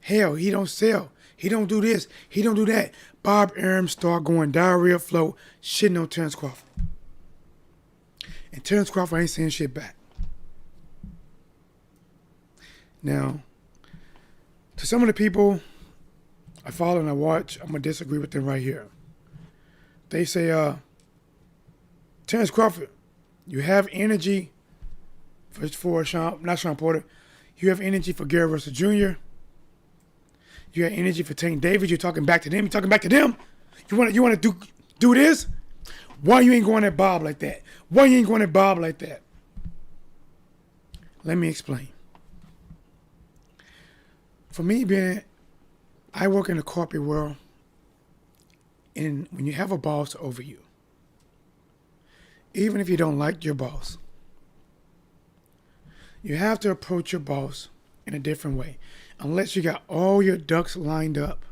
hell, he don't sell. He don't do this. He don't do that. Bob Arums start going diarrhea flow, shitting on Terence Crawford. And Terence Crawford ain't saying shit back. Now, to some of the people I follow and I watch, I'm going to disagree with them right here. They say, Terence Crawford, you have energy for Sean Porter. You have energy for Gary Russell Jr. You have energy for Tank Davis. You're talking back to them. You're talking back to them. You want to do this? Why you ain't going at Bob like that? Why you ain't going at Bob like that? Let me explain. For me, I work in the corporate world, and when you have a boss over you, even if you don't like your boss, you have to approach your boss in a different way. Unless you got all your ducks lined up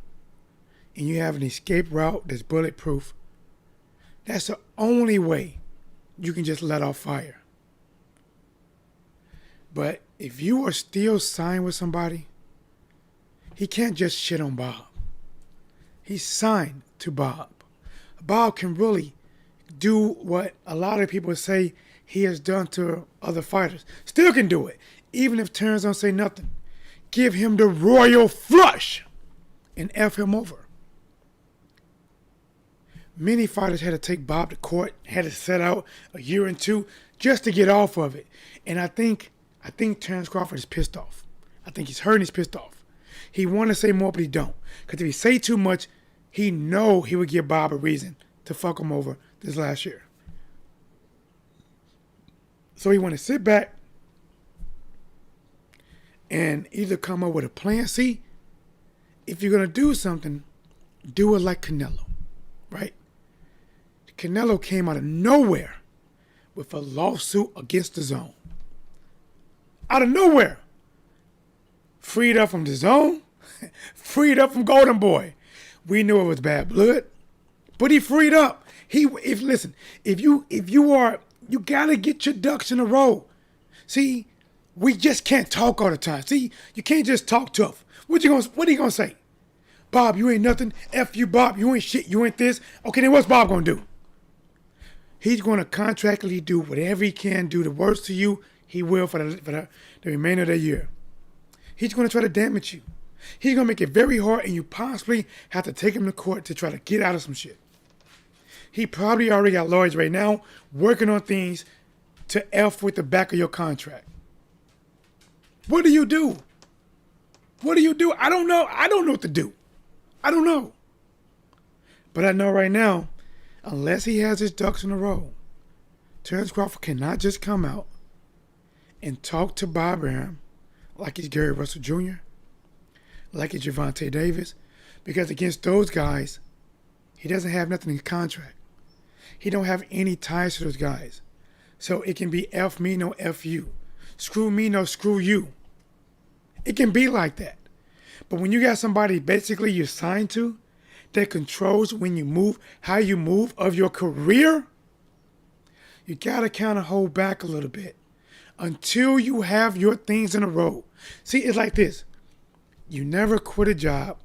and you have an escape route that's bulletproof, that's the only way you can just let off fire. But if you are still signed with somebody, he can't just shit on Bob. He's signed to Bob. Bob can really do what a lot of people say he has done to other fighters. Still can do it, even if Terence don't say nothing. Give him the royal flush and F him over. Many fighters had to take Bob to court, had to set out a year and two just to get off of it. And I think Terence Crawford is pissed off. I think he's hurt and he's pissed off. He want to say more, but he don't. Because if he say too much, he know he would give Bob a reason to fuck him over this last year. So he want to sit back and either come up with a plan. See, if you're going to do something, do it like Canelo, right? Canelo came out of nowhere with a lawsuit against the zone. Out of nowhere. Freed up from the zone, freed up from Golden Boy. We knew it was bad blood, but he freed up. You gotta get your ducks in a row. See, we just can't talk all the time. See, you can't just talk tough. What are you gonna say? Bob, you ain't nothing. F you, Bob. You ain't shit. You ain't this. Okay, then what's Bob gonna do? He's gonna contractually do whatever he can do. The worst to you, he will for the remainder of the year. He's gonna try to damage you. He's gonna make it very hard, and you possibly have to take him to court to try to get out of some shit. He probably already got lawyers right now working on things to F with the back of your contract. What do you do? What do you do? I don't know. I don't know what to do. I don't know. But I know right now, unless he has his ducks in a row, Terence Crawford cannot just come out and talk to Bob Arum like he's Gary Russell Jr., like he's Deontay Davis, because against those guys, he doesn't have nothing in his contract. He don't have any ties to those guys. So it can be F me, no F you. Screw me, no screw you. It can be like that. But when you got somebody basically you're signed to that controls when you move, how you move of your career, you got to kind of hold back a little bit until you have your things in a row. See, it's like this. You never quit a job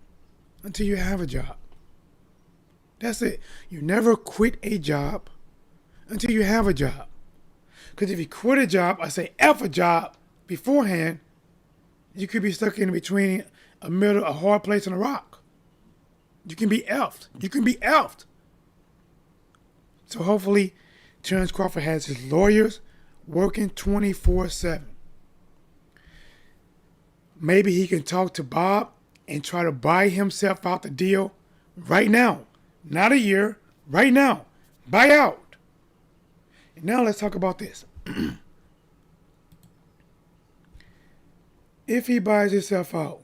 until you have a job. That's it. You never quit a job until you have a job. Because if you quit a job, I say F a job beforehand, you could be stuck in between a hard place and a rock. You can be F'd. You can be F'd. So hopefully, Terence Crawford has his lawyers working 24/7. maybe he can talk to Bob and try to buy himself out the deal right now. Not a year, right now. Buy out. And now let's talk about this. If he buys himself out,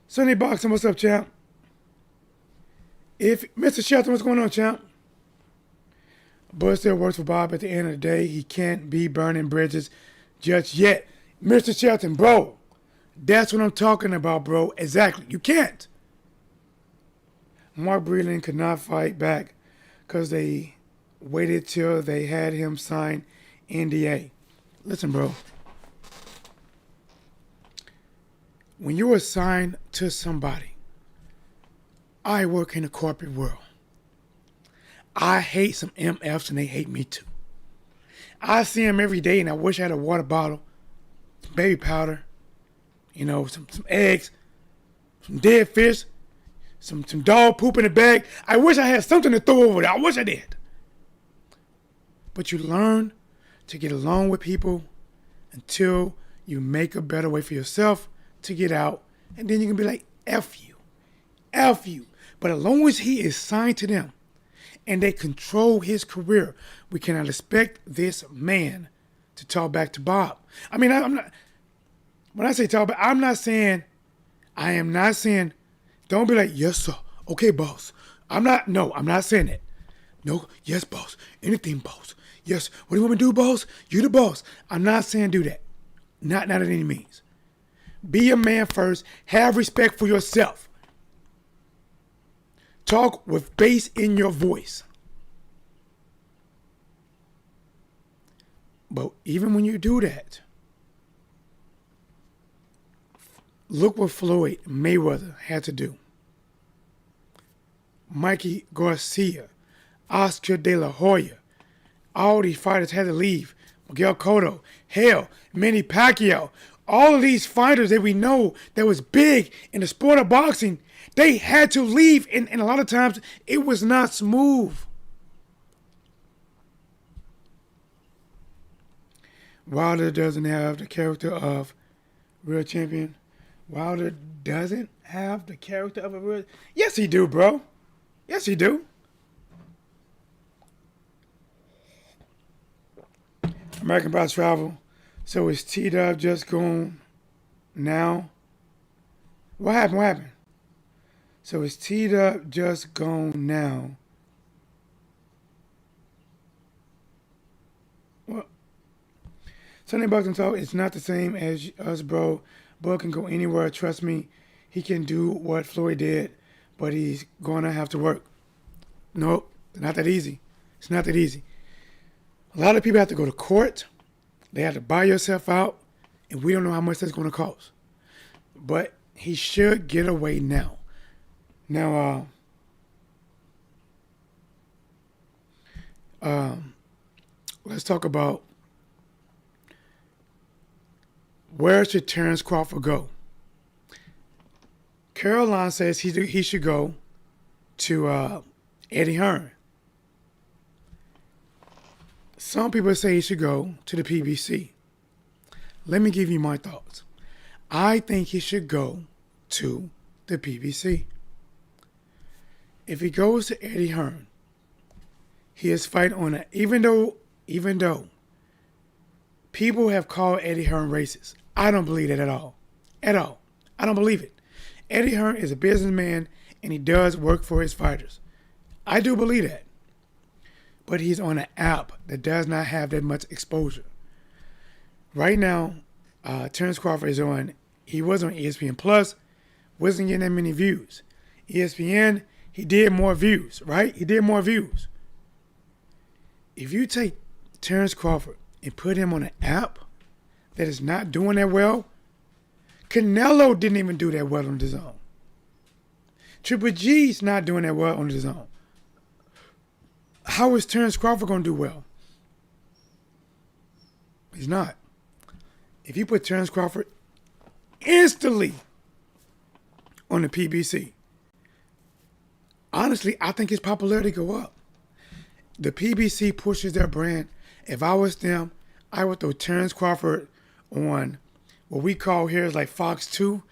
Sunday Boxing, what's up, champ? If Mr. Shelton, what's going on, champ? But it still works for Bob at the end of the day. He can't be burning bridges just yet. Mr. Shelton, bro, that's what I'm talking about, bro. Exactly. You can't. Mark Breland could not fight back because they waited till they had him sign NDA. Listen, bro. When you are signed to somebody, I work in the corporate world. I hate some MFs and they hate me too. I see them every day and I wish I had a water bottle, some baby powder, some eggs, some dead fish, some dog poop in the bag. I wish I had something to throw over there. I wish I did. But you learn to get along with people until you make a better way for yourself to get out. And then you can be like, F you. F you. But as long as he is signed to them and they control his career, we cannot expect this man to talk back to Bob. I mean, I'm not, when I say talk back, I am not saying, don't be like, yes, sir. Okay, boss. I'm not saying that. No, yes, boss. Anything, boss. Yes, what do you want me to do, boss? You the boss. I'm not saying do that. Not at any means. Be a man first. Have respect for yourself. Talk with bass in your voice. But even when you do that, look what Floyd Mayweather had to do. Mikey Garcia, Oscar De La Hoya, all these fighters had to leave. Miguel Cotto, hell, Manny Pacquiao, all of these fighters that we know that was big in the sport of boxing, they had to leave, and a lot of times it was not smooth. Wilder doesn't have the character of real champion. Wilder doesn't have the character of a real... Yes, he do, bro. Yes, he do. American Box Travel. So is T-Dub just gone now? What happened? So is T-Dub just gone now? Well, Sunday Boxing Talk, it's not the same as us, bro. Bud can go anywhere. Trust me. He can do what Floyd did, but he's going to have to work. Nope, it's not that easy. It's not that easy. A lot of people have to go to court. They have to buy yourself out, and we don't know how much that's going to cost. But he should get away now. Now, let's talk about where should Terence Crawford go? Caroline says he should go to Eddie Hearn. Some people say he should go to the PBC. Let me give you my thoughts. I think he should go to the PBC. If he goes to Eddie Hearn, he is fighting on a... Even though people have called Eddie Hearn racist, I don't believe that at all. At all. I don't believe it. Eddie Hearn is a businessman and he does work for his fighters. I do believe that. But he's on an app that does not have that much exposure. Right now, Terence Crawford is on... He was on ESPN Plus, wasn't getting that many views. ESPN, he did more views, right? He did more views. If you take Terence Crawford and put him on an app that is not doing that well, Canelo didn't even do that well on his own. Triple G's not doing that well on his own. How is Terence Crawford going to do well? He's not. If you put Terence Crawford instantly on the PBC, honestly, I think his popularity go up. The PBC pushes their brand. If I was them, I would throw Terence Crawford on what we call here is like Fox 2.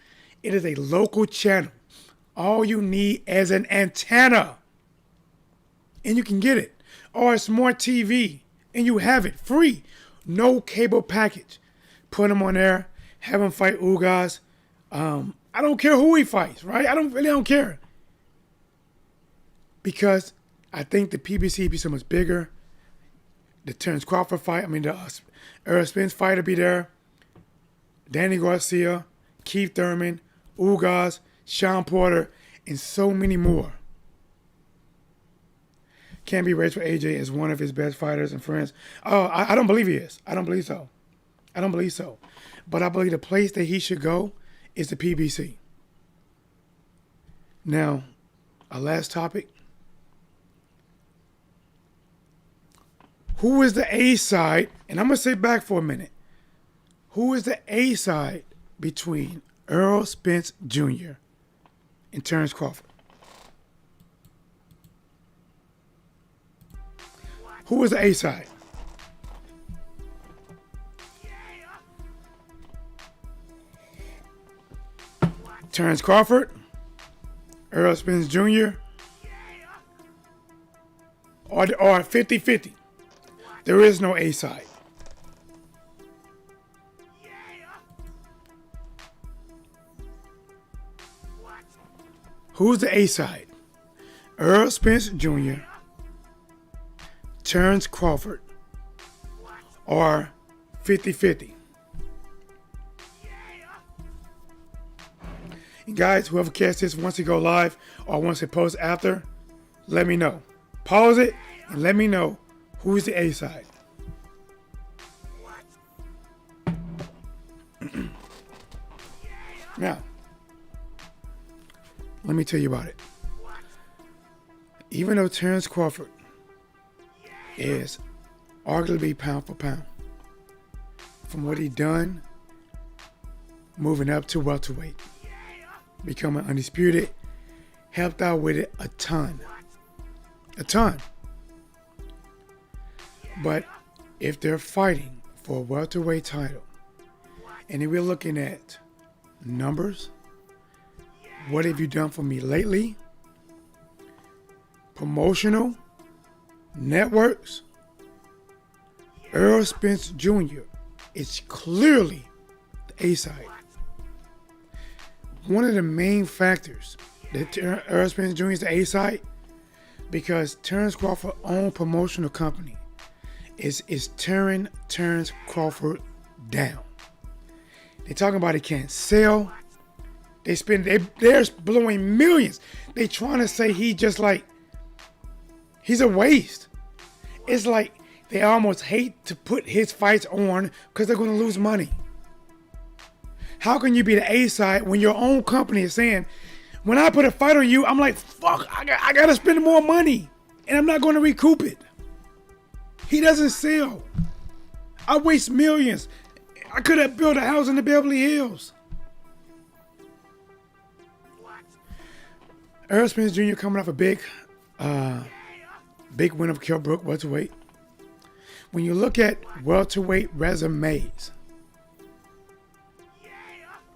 It is a local channel. All you need is an antenna, and you can get it. Or a smart TV, and you have it free. No cable package. Put him on there. Have him fight Ugas. I don't care who he fights, right? I really don't care. Because I think the PBC be so much bigger. The Terence Crawford fight, the Errol Spence fight will be there. Danny Garcia, Keith Thurman, Ugas, Sean Porter, and so many more. Can't be raised for AJ as one of his best fighters and friends. Oh, I don't believe he is. I don't believe so. But I believe the place that he should go is the PBC. Now, our last topic. Who is the A side? And I'm going to sit back for a minute. Who is the A side between Errol Spence Jr. and Terence Crawford? Who is the A side? Terence Crawford, Errol Spence Jr., or 50-50. There is no A side. Who's the A side? Errol Spence Jr., Terence Crawford, or 50-50. And guys, whoever catches this wants to go live or wants to post after, let me know. Pause it and let me know who's the A side. Now, let me tell you about it. Even though Terence Crawford is arguably pound for pound, from what he done, moving up to welterweight, becoming undisputed, helped out with it a ton. But if they're fighting for a welterweight title, and if we're looking at numbers, what have you done for me lately? Promotional, networks, Errol Spence Jr. is clearly the A side. One of the main factors that Errol Spence Jr. is the A side, because Terence Crawford's own promotional company is tearing Terence Crawford down. They're talking about he can't sell. They're blowing millions. They trying to say he's a waste. It's like they almost hate to put his fights on because they're going to lose money. How can you be the A side when your own company is saying, when I put a fight on you, I'm like, fuck, I got to spend more money and I'm not going to recoup it. He doesn't sell. I waste millions. I could have built a house in the Beverly Hills. Errol Spence Jr. coming off a big win of Kell Brook, welterweight. When you look at welterweight resumes,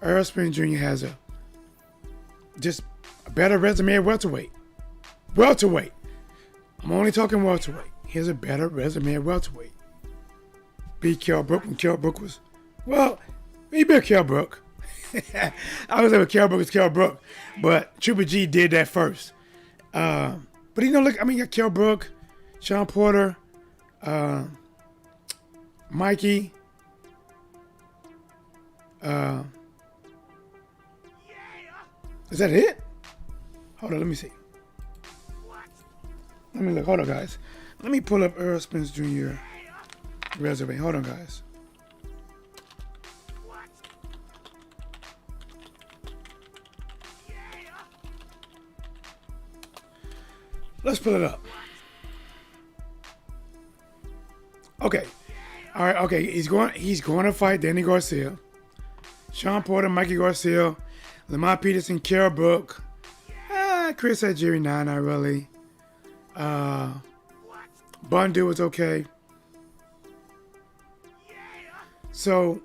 Errol Spence Jr. has a better resume at welterweight. Welterweight. I'm only talking welterweight. He has a better resume at welterweight. Beat Kell Brook when Kell Brook was, he beat Kell Brook. I was like, Kell Brook is Kell Brook, but Triple G did that first. But you got Kell Brook, Sean Porter, Mikey, is that it? Hold on, let me see. Let me look. Hold on, guys. Let me pull up Errol Spence Jr. resume. Hold on, guys. Let's pull it up. Okay. All right. Okay. He's going to fight Danny Garcia, Sean Porter, Mikey Garcia, Lamar Peterson, Kell Brook, Chris Algieri, not really. Bundu was okay. So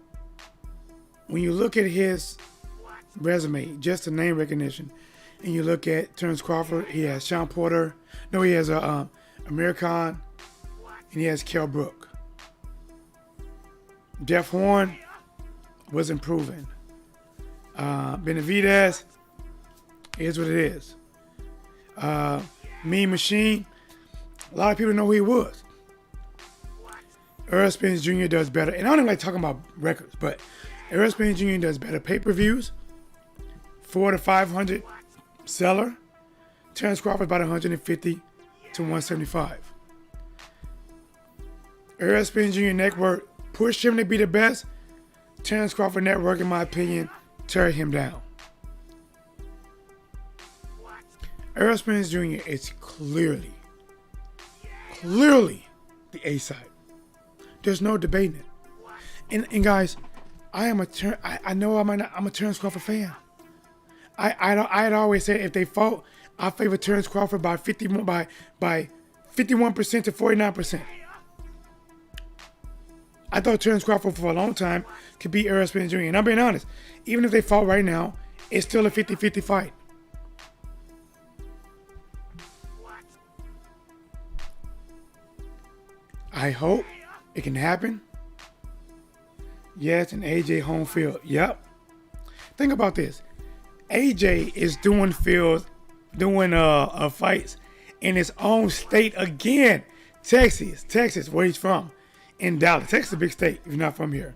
when you look at his resume, just the name recognition, and you look at Terence Crawford, he has Sean Porter. No, he has Amir Khan, and he has Kell Brook. Jeff Horn was improving. Benavidez is what it is. Mean Machine, a lot of people know who he was. Earl Spence Jr. does better, and I don't even like talking about records, but Earl Spence Jr. does better pay-per-views, 400 to 500 seller. Terence Crawford about 150 to 175. Earl Spence Jr. network pushed him to be the best. Terence Crawford network, in my opinion, tear him down. Earl Spence Jr. is clearly the A side. There's no debating it. And guys, I know I'm a Terence Crawford fan. I'd always say if they fought, I favor Terence Crawford by 51% to 49%. I thought Terence Crawford for a long time could beat Earl Spence Jr. And I'm being honest, even if they fought right now, it's still a 50-50 fight. I hope it can happen. Yes, and AJ home field. Yep. Think about this. AJ is doing fights in his own state again. Texas, where he's from. In Dallas. Texas is a big state if you're not from here.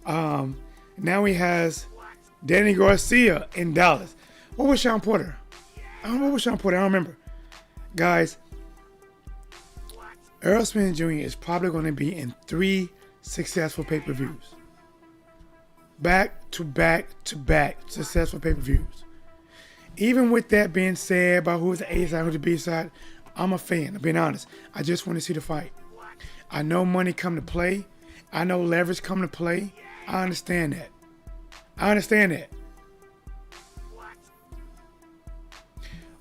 Now he has Danny Garcia in Dallas. What was Sean Porter? I don't remember. Guys, Earl Spence Jr. is probably going to be in 3 successful pay-per-views. Back to back successful pay-per-views. Even with that being said about who's the A side, who's the B side, I'm a fan. I'm being honest. I just want to see the fight. I know money come to play. I know leverage come to play. I understand that.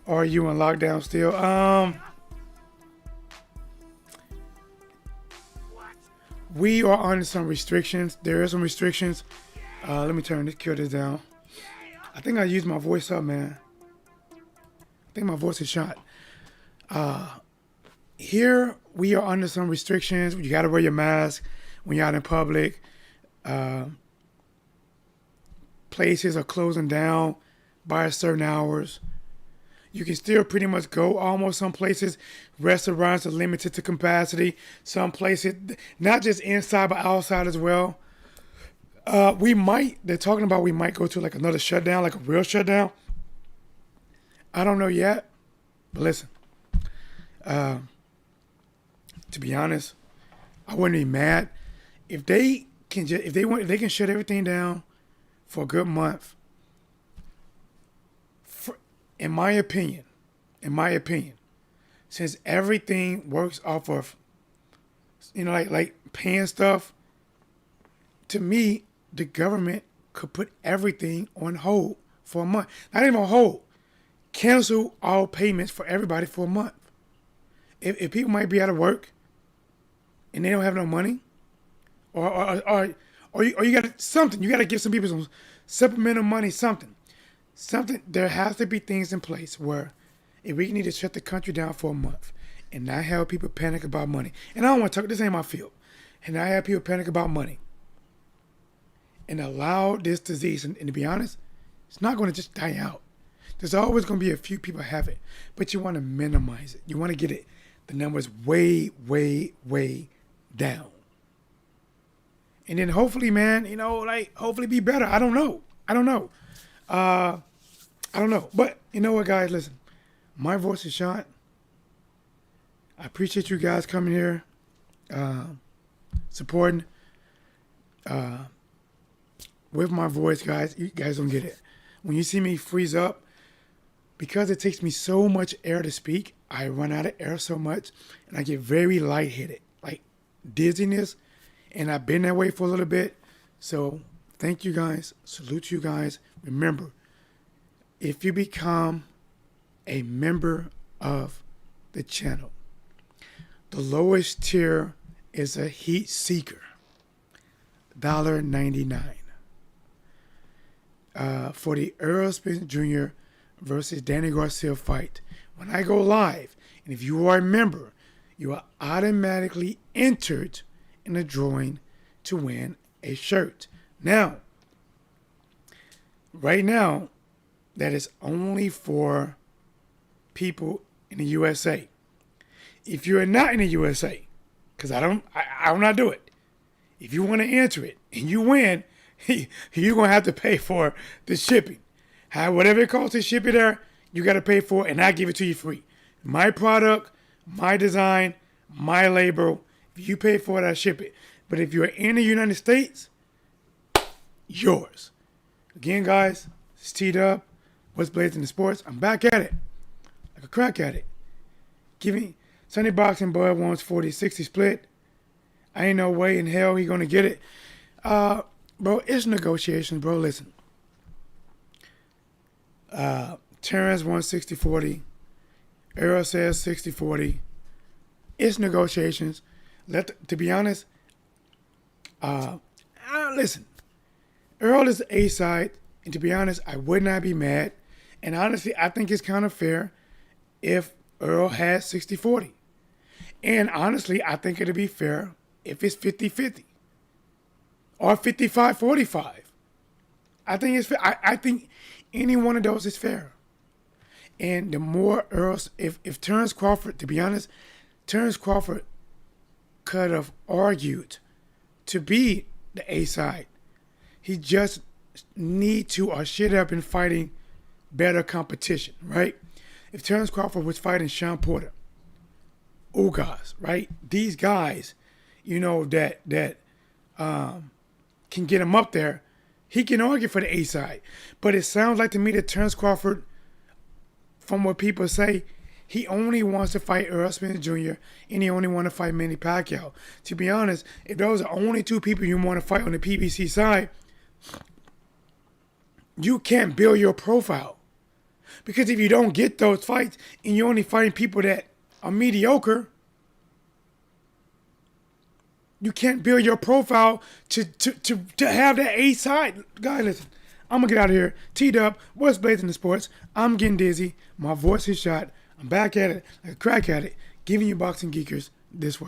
Are you in lockdown still? We are under some restrictions. There are some restrictions. Let me kill this down. I think I used my voice up, man. I think my voice is shot. Here, we are under some restrictions. You got to wear your mask when you're out in public. Places are closing down by certain hours. You can still pretty much go almost some places. Restaurants are limited to capacity. Some places, not just inside, but outside as well. They're talking about we might go to like another shutdown, like a real shutdown. I don't know yet. But listen, to be honest, I wouldn't be mad. If they can shut everything down for a good month. In my opinion, since everything works off of, like paying stuff, to me, the government could put everything on hold for a month. Not even on hold. Cancel all payments for everybody for a month. If people might be out of work and they don't have no money, or you got something, you got to give some people some supplemental money, something. There has to be things in place where if we need to shut the country down for a month and not have people panic about money. And I don't want to talk, this ain't my field. And not have people panic about money. And allow this disease, and to be honest, it's not going to just die out. There's always going to be a few people have it. But you want to minimize it. You want to get the numbers way, way, way down. And then hopefully, man, hopefully be better. I don't know. But you know what, guys? Listen, my voice is shot. I appreciate you guys coming here, supporting with my voice, guys. You guys don't get it. When you see me freeze up, because it takes me so much air to speak, I run out of air so much, and I get very lightheaded, like dizziness, and I've been that way for a little bit. So thank you guys. Salute you guys. Remember, if you become a member of the channel, the lowest tier is a heat seeker. $1.99 for the Errol Spence Jr. versus Danny Garcia fight. When I go live, and if you are a member, you are automatically entered in the drawing to win a shirt. Now, right now, that is only for people in the USA. If you're not in the USA, because I will not do it. If you want to enter it and you win, you're going to have to pay for the shipping. Whatever it costs to ship it there, you got to pay for it, and I give it to you free. My product, my design, my label. If you pay for it, I ship it. But if you're in the United States, yours. Again, guys, it's T-Dub. What's Blazing the Sports? I'm back at it. Like a crack at it. Give me Sunday Boxing Bud wants 40-60 split. I ain't no way in hell he gonna get it. Bro, it's negotiations, bro. Listen. Terence wants 60-40. Errol says 60-40. It's negotiations. To be honest, listen. Errol is the A side, and to be honest, I would not be mad. And honestly, I think it's kind of fair if Errol has 60-40. And honestly, I think it'd be fair if it's 50-50 or 55-45. I think it's fair. I think any one of those is fair. And the more Errol, if Terence Crawford, to be honest, Terence Crawford could have argued to be the A side. He just need to or should have been fighting better competition, right? If Terence Crawford was fighting Sean Porter, Ugas, right? These guys, you know, that can get him up there, he can argue for the A side. But it sounds like to me that Terence Crawford, from what people say, he only wants to fight Errol Spence Jr. and he only wants to fight Manny Pacquiao. To be honest, if those are only two people you want to fight on the PBC side, you can't build your profile. Because if you don't get those fights and you're only fighting people that are mediocre, you can't build your profile to have that A side. Guys, listen, I'm going to get out of here. T-Dub, what's Blazing the Sports? I'm getting dizzy. My voice is shot. I'm back at it, like a crack at it, giving you boxing geekers this word.